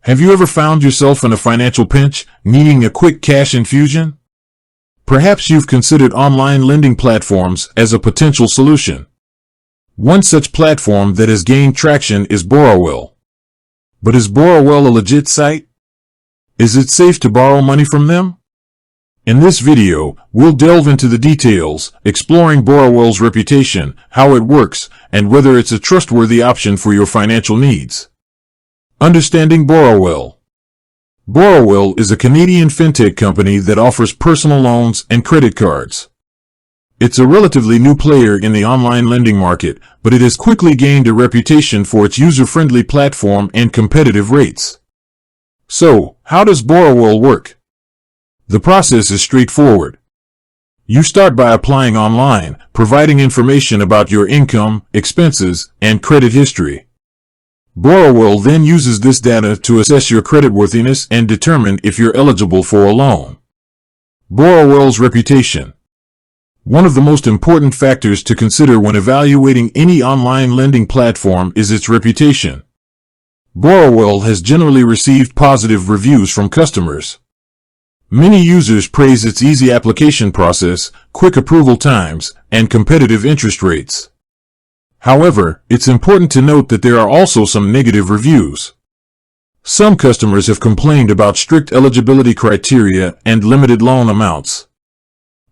Have you ever found yourself in a financial pinch, needing a quick cash infusion? Perhaps you've considered online lending platforms as a potential solution. One such platform that has gained traction is Borrowell. But is Borrowell a legit site? Is it safe to borrow money from them? In this video, we'll delve into the details, exploring Borrowell's reputation, how it works, and whether it's a trustworthy option for your financial needs. Understanding Borrowell. Borrowell is a Canadian fintech company that offers personal loans and credit cards. It's a relatively new player in the online lending market, but it has quickly gained a reputation for its user-friendly platform and competitive rates. So, how does Borrowell work? The process is straightforward. You start by applying online, providing information about your income, expenses, and credit history. Borrowell then uses this data to assess your creditworthiness and determine if you're eligible for a loan. Borrowell's reputation. One of the most important factors to consider when evaluating any online lending platform is its reputation. Borrowell has generally received positive reviews from customers. Many users praise its easy application process, quick approval times, and competitive interest rates. However, it's important to note that there are also some negative reviews. Some customers have complained about strict eligibility criteria and limited loan amounts.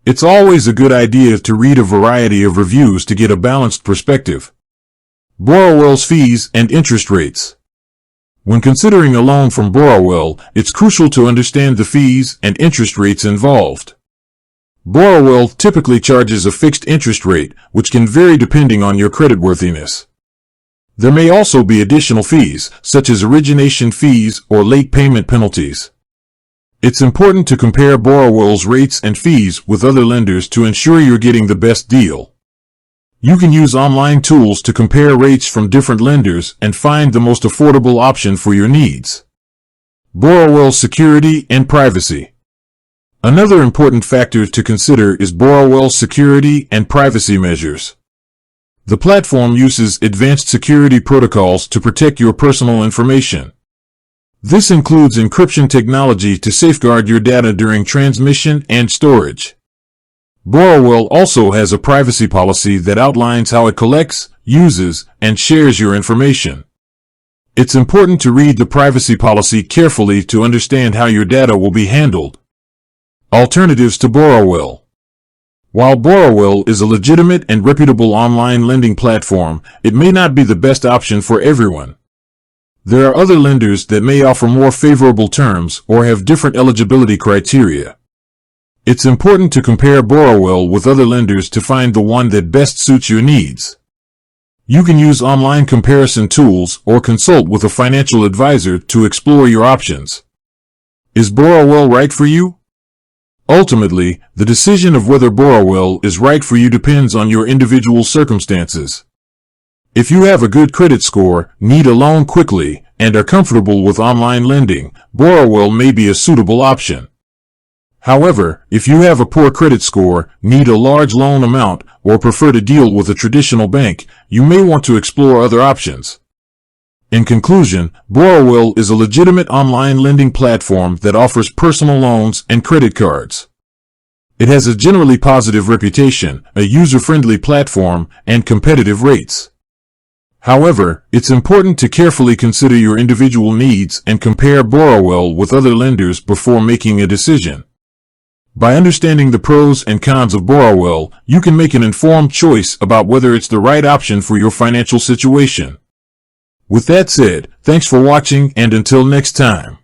It's always a good idea to read a variety of reviews to get a balanced perspective. Borrowell's fees and interest rates. When considering a loan from Borrowell, it's crucial to understand the fees and interest rates involved. Borrowell typically charges a fixed interest rate, which can vary depending on your creditworthiness. There may also be additional fees, such as origination fees or late payment penalties. It's important to compare Borrowell's rates and fees with other lenders to ensure you're getting the best deal. You can use online tools to compare rates from different lenders and find the most affordable option for your needs. Borrowell's security and privacy. Another important factor to consider is Borrowell's security and privacy measures. The platform uses advanced security protocols to protect your personal information. This includes encryption technology to safeguard your data during transmission and storage. Borrowell also has a privacy policy that outlines how it collects, uses, and shares your information. It's important to read the privacy policy carefully to understand how your data will be handled. Alternatives to Borrowell. While Borrowell is a legitimate and reputable online lending platform, it may not be the best option for everyone. There are other lenders that may offer more favorable terms or have different eligibility criteria. It's important to compare Borrowell with other lenders to find the one that best suits your needs. You can use online comparison tools or consult with a financial advisor to explore your options. Is Borrowell right for you? Ultimately, the decision of whether Borrowell is right for you depends on your individual circumstances. If you have a good credit score, need a loan quickly, and are comfortable with online lending, Borrowell may be a suitable option. However, if you have a poor credit score, need a large loan amount, or prefer to deal with a traditional bank, you may want to explore other options. In conclusion, Borrowell is a legitimate online lending platform that offers personal loans and credit cards. It has a generally positive reputation, a user-friendly platform, and competitive rates. However, it's important to carefully consider your individual needs and compare Borrowell with other lenders before making a decision. By understanding the pros and cons of Borrowell, you can make an informed choice about whether it's the right option for your financial situation. With that said, thanks for watching, and until next time.